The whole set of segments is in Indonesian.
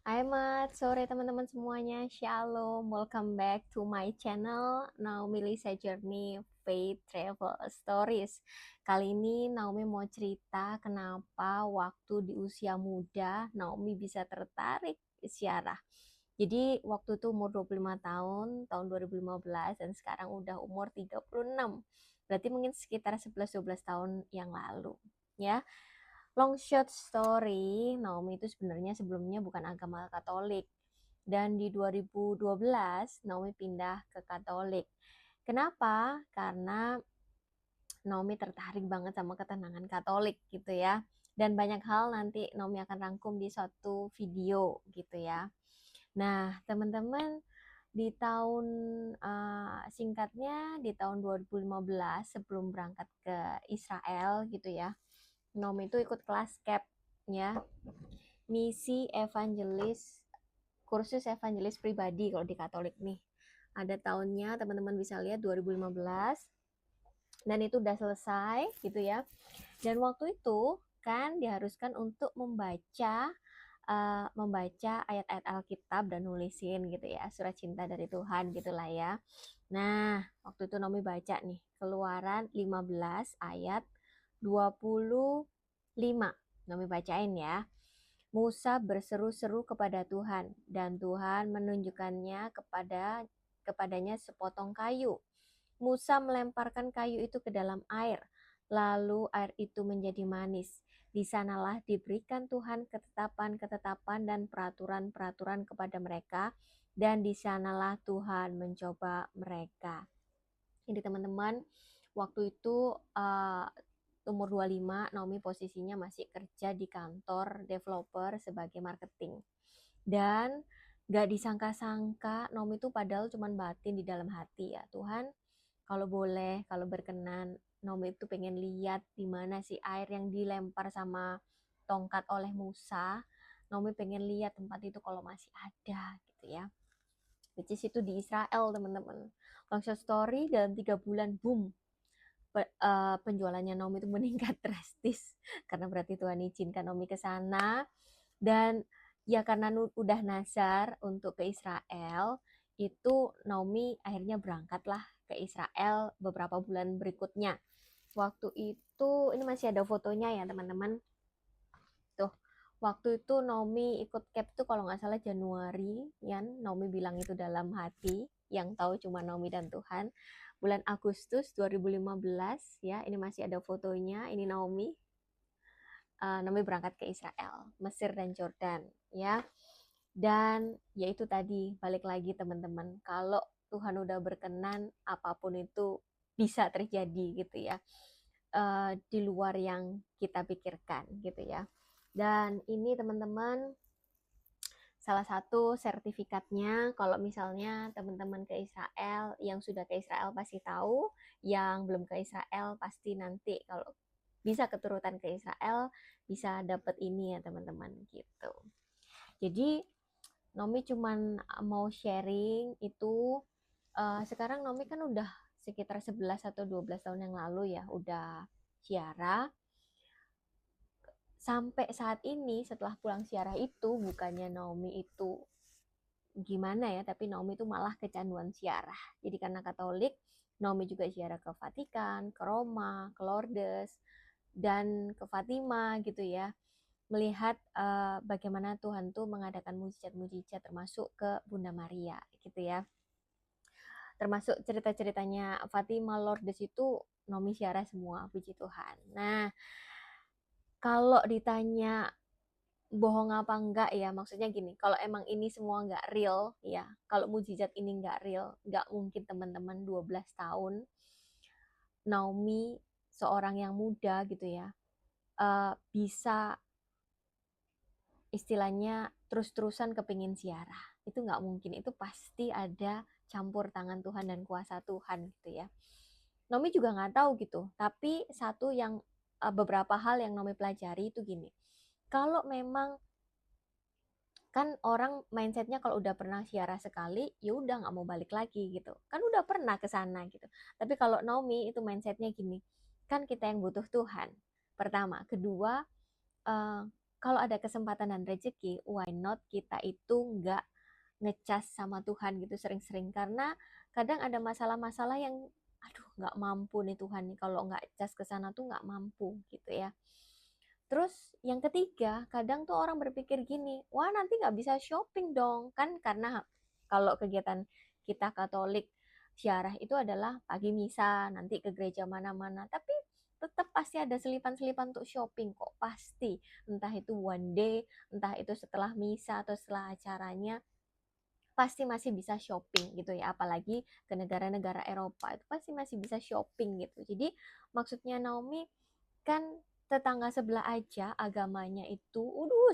Selamat sore teman-teman semuanya, Shalom, welcome back to my channel Naomi Lisa Journey Faith Travel Stories. Kali ini Naomi mau cerita kenapa waktu di usia muda Naomi bisa tertarik ziarah. Jadi waktu itu umur 25 tahun, tahun 2015, dan sekarang udah umur 36. Berarti mungkin sekitar 11-12 tahun yang lalu, ya. Long short story, Naomi itu sebenarnya sebelumnya bukan agama Katolik. Dan di 2012, Naomi pindah ke Katolik. Kenapa? Karena Naomi tertarik banget sama ketenangan Katolik gitu ya. Dan banyak hal nanti Naomi akan rangkum di suatu video gitu ya. Nah, teman-teman, di tahun singkatnya di tahun 2015 sebelum berangkat ke Israel gitu ya. Naomi itu ikut kelas CAP ya, misi evangelis, kursus evangelis pribadi kalau di Katolik nih. Ada tahunnya, teman-teman bisa lihat 2015, dan itu udah selesai gitu ya. Dan waktu itu kan diharuskan untuk membaca ayat-ayat Alkitab dan nulisin gitu ya, surat cinta dari Tuhan gitulah ya. Nah, waktu itu Naomi baca nih, Keluaran 15 ayat 25. Naomi bacain ya. Musa berseru-seru kepada Tuhan, dan Tuhan menunjukkannya kepadanya sepotong kayu. Musa melemparkan kayu itu ke dalam air, lalu air itu menjadi manis. Di sanalah diberikan Tuhan ketetapan-ketetapan dan peraturan-peraturan kepada mereka, dan di sanalah Tuhan mencoba mereka. Jadi teman-teman, waktu itu umur 25, Naomi posisinya masih kerja di kantor developer sebagai marketing. Dan gak disangka-sangka, Naomi itu padahal cuman batin di dalam hati ya. Tuhan, kalau boleh, kalau berkenan, Naomi itu pengen lihat di mana sih air yang dilempar sama tongkat oleh Musa. Naomi pengen lihat tempat itu kalau masih ada gitu ya. Which is itu di Israel teman-teman. Long short story, dalam 3 bulan boom, penjualannya Naomi itu meningkat drastis karena berarti Tuhan izinkan Naomi ke sana. Dan ya karena udah nazar untuk ke Israel, itu Naomi akhirnya berangkatlah ke Israel beberapa bulan berikutnya. Waktu itu ini masih ada fotonya ya teman-teman. Tuh, waktu itu Naomi ikut CAP tuh kalau nggak salah Januari, ya. Naomi bilang itu dalam hati, yang tahu cuma Naomi dan Tuhan. Bulan Agustus 2015 ya, ini masih ada fotonya, ini Naomi. Naomi berangkat ke Israel, Mesir dan Jordan ya. Dan yaitu tadi, balik lagi teman-teman, kalau Tuhan udah berkenan, apapun itu bisa terjadi gitu ya, di luar yang kita pikirkan gitu ya. Dan ini teman-teman, salah satu sertifikatnya, kalau misalnya teman-teman ke Israel, yang sudah ke Israel pasti tahu, yang belum ke Israel pasti nanti kalau bisa keturutan ke Israel bisa dapat ini ya teman-teman gitu. Jadi Nomi cuman mau sharing itu, sekarang Nomi kan udah sekitar 11 atau 12 tahun yang lalu ya udah ziarah. Sampai saat ini setelah pulang ziarah itu, bukannya Naomi itu gimana ya, tapi Naomi itu malah kecanduan ziarah. Jadi karena Katolik, Naomi juga ziarah ke Vatikan, ke Roma, ke Lourdes, dan ke Fatima gitu ya. Melihat bagaimana Tuhan tuh mengadakan mujizat-mujizat termasuk ke Bunda Maria gitu ya. Termasuk cerita-ceritanya Fatima, Lourdes itu Naomi ziarah semua, puji Tuhan. Nah, kalau ditanya bohong apa enggak ya, maksudnya gini, kalau emang ini semua enggak real ya, kalau mujizat ini enggak real, enggak mungkin teman-teman 12 tahun Naomi, seorang yang muda gitu ya, bisa istilahnya terus-terusan kepingin ziarah. Itu enggak mungkin, itu pasti ada campur tangan Tuhan dan kuasa Tuhan gitu ya. Naomi juga nggak tahu gitu, tapi satu yang beberapa hal yang Naomi pelajari itu gini, kalau memang kan orang mindsetnya kalau udah pernah ziarah sekali, ya udah nggak mau balik lagi gitu. Kan udah pernah ke sana gitu. Tapi kalau Naomi itu mindsetnya gini, kan kita yang butuh Tuhan. Pertama, kedua, kalau ada kesempatan dan rezeki, why not kita itu nggak ngecas sama Tuhan gitu sering-sering, karena kadang ada masalah-masalah yang aduh nggak mampu nih Tuhan nih, kalau nggak cas ke sana tuh nggak mampu gitu ya. Terus yang ketiga, kadang tuh orang berpikir gini, wah nanti nggak bisa shopping dong, kan karena kalau kegiatan kita Katolik ziarah itu adalah pagi misa, nanti ke gereja mana-mana, tapi tetap pasti ada selipan-selipan untuk shopping kok, pasti. Entah itu one day, entah itu setelah misa atau setelah acaranya, pasti masih bisa shopping gitu ya, apalagi ke negara-negara Eropa itu pasti masih bisa shopping gitu. Jadi maksudnya Naomi, kan tetangga sebelah aja agamanya itu,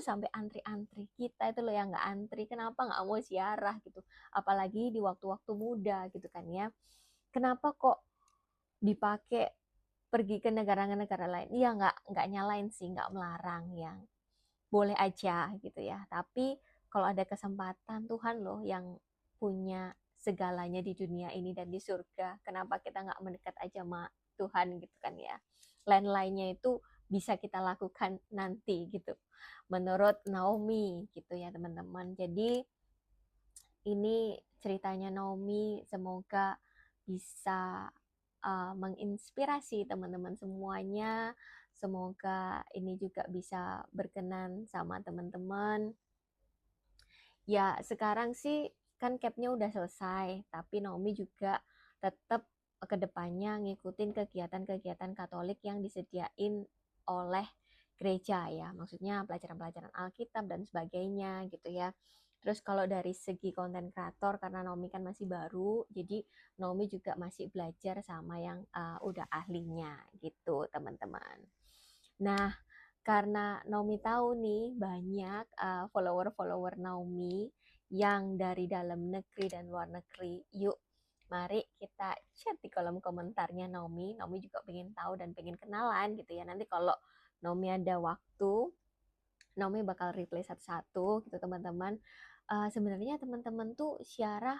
sampai antri-antri. Kita itu loh yang nggak antri, kenapa nggak mau ziarah gitu? Apalagi di waktu-waktu muda gitu kan ya. Kenapa kok dipakai pergi ke negara-negara lain? Iya nggak nyalain sih, nggak melarang yang boleh aja gitu ya. Tapi kalau ada kesempatan, Tuhan loh yang punya segalanya di dunia ini dan di surga. Kenapa kita nggak mendekat aja sama Tuhan gitu kan ya. Lain-lainnya itu bisa kita lakukan nanti gitu. Menurut Naomi gitu ya teman-teman. Jadi ini ceritanya Naomi, semoga bisa menginspirasi teman-teman semuanya. Semoga ini juga bisa berkenan sama teman-teman. Ya, sekarang sih kan capnya udah selesai, tapi Naomi juga tetap ke depannya ngikutin kegiatan-kegiatan Katolik yang disediain oleh gereja ya. Maksudnya pelajaran-pelajaran Alkitab dan sebagainya gitu ya. Terus kalau dari segi konten kreator, karena Naomi kan masih baru, jadi Naomi juga masih belajar sama yang udah ahlinya gitu teman-teman. Nah, karena Naomi tahu nih banyak follower-follower Naomi yang dari dalam negeri dan luar negeri. Yuk, mari kita chat di kolom komentarnya Naomi. Naomi juga pengen tahu dan pengen kenalan gitu ya. Nanti kalau Naomi ada waktu, Naomi bakal reply satu-satu gitu teman-teman. Sebenarnya teman-teman tuh syarah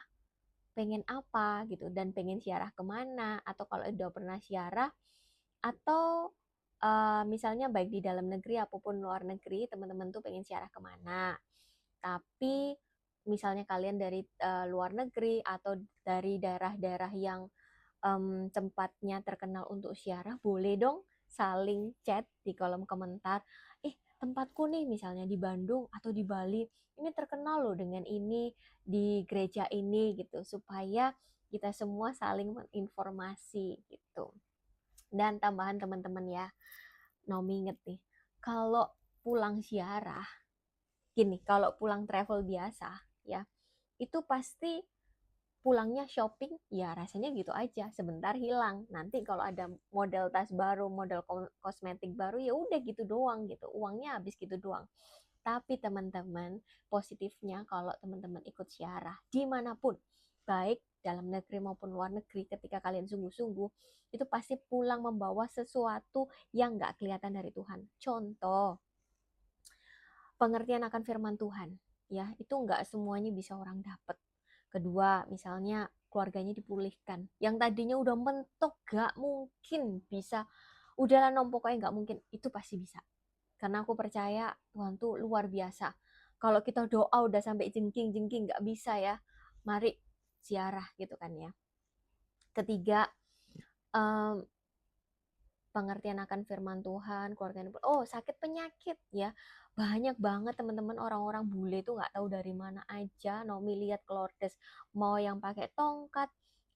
pengen apa gitu dan pengen syarah kemana, atau kalau udah pernah syarah, atau misalnya baik di dalam negeri apapun luar negeri, teman-teman tuh pengen syarah kemana. Tapi misalnya kalian dari luar negeri atau dari daerah-daerah yang tempatnya terkenal untuk syarah, boleh dong saling chat di kolom komentar. Tempatku nih misalnya di Bandung atau di Bali, ini terkenal loh dengan ini di gereja ini gitu, supaya kita semua saling menginformasi gitu. Dan tambahan teman-teman ya, Naomi inget nih, kalau pulang ziarah, gini, kalau pulang travel biasa ya, itu pasti pulangnya shopping, ya rasanya gitu aja, sebentar hilang. Nanti kalau ada model tas baru, model kosmetik baru, ya udah gitu doang gitu, uangnya habis gitu doang. Tapi teman-teman, positifnya kalau teman-teman ikut ziarah dimanapun, baik dalam negeri maupun luar negeri, ketika kalian sungguh-sungguh, itu pasti pulang membawa sesuatu yang nggak kelihatan dari Tuhan. Contoh, pengertian akan firman Tuhan. Ya, itu nggak semuanya bisa orang dapat. Kedua, misalnya keluarganya dipulihkan. Yang tadinya udah mentok, nggak mungkin bisa. Udahlah nom, pokoknya nggak mungkin. Itu pasti bisa. Karena aku percaya Tuhan tuh luar biasa. Kalau kita doa udah sampai jengking-jengking nggak bisa ya, mari ziarah gitu kan ya. Ketiga, um, pengertian akan firman Tuhan, keluarga sakit penyakit ya. Banyak banget teman-teman orang-orang bule itu nggak tahu dari mana aja. Naomi lihat ke Lourdes, mau yang pakai tongkat,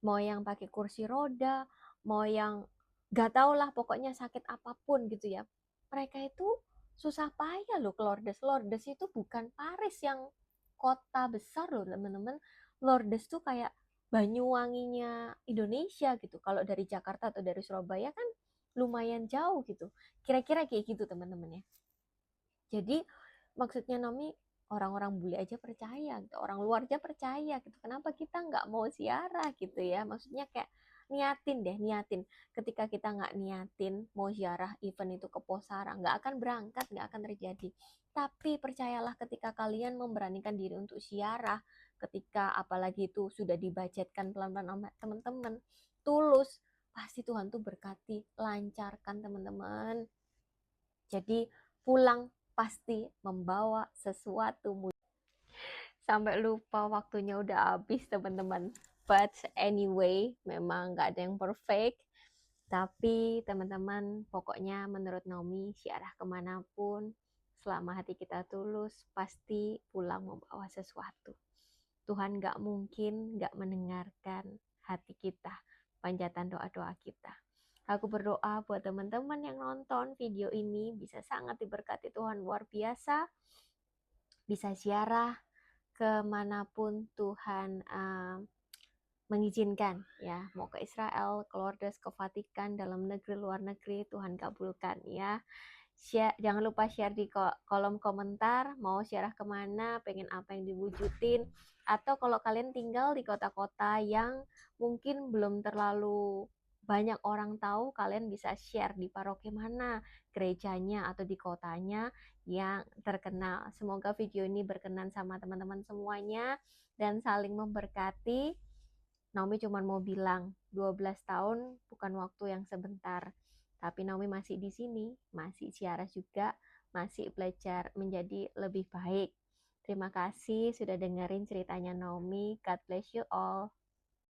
mau yang pakai kursi roda, mau yang nggak tahu lah, pokoknya sakit apapun gitu ya. Mereka itu susah payah loh ke Lourdes. Lourdes itu bukan Paris yang kota besar loh teman-teman. Lourdes tuh kayak Banyuwanginya Indonesia gitu. Kalau dari Jakarta atau dari Surabaya kan lumayan jauh gitu. Kira-kira kayak gitu teman-teman ya. Jadi maksudnya Nomi, orang-orang bule aja percaya gitu, orang luar aja percaya gitu. Kenapa kita nggak mau ziarah gitu ya? Maksudnya kayak niatin deh, niatin. Ketika kita nggak niatin mau ziarah event itu ke Posara, nggak akan berangkat, nggak akan terjadi. Tapi percayalah, ketika kalian memberanikan diri untuk ziarah, ketika apalagi itu sudah dibudgetkan pelan-pelan sama teman-teman, tulus, pasti Tuhan tuh berkati, lancarkan teman-teman. Jadi pulang pasti membawa sesuatu. Sampai lupa waktunya udah habis teman-teman. But anyway, memang gak ada yang perfect. Tapi teman-teman, pokoknya menurut Naomi, syiarah kemanapun, selama hati kita tulus, pasti pulang membawa sesuatu. Tuhan gak mungkin gak mendengarkan hati kita, panjatan doa-doa kita. Aku berdoa buat teman-teman yang nonton video ini bisa sangat diberkati Tuhan luar biasa, bisa syiarah kemanapun Tuhan mengizinkan, ya, mau ke Israel, ke Lourdes, ke Vatikan, dalam negeri, luar negeri, Tuhan kabulkan, ya. Jangan lupa share di kolom komentar, mau syiarah kemana, pengen apa yang diwujudin, atau kalau kalian tinggal di kota-kota yang mungkin belum terlalu banyak orang tahu, kalian bisa share di paroki mana, gerejanya atau di kotanya yang terkenal. Semoga video ini berkenan sama teman-teman semuanya dan saling memberkati. Naomi cuma mau bilang 12 tahun bukan waktu yang sebentar. Tapi Naomi masih di sini, masih syiarah juga, masih belajar menjadi lebih baik. Terima kasih sudah dengerin ceritanya Naomi. God bless you all.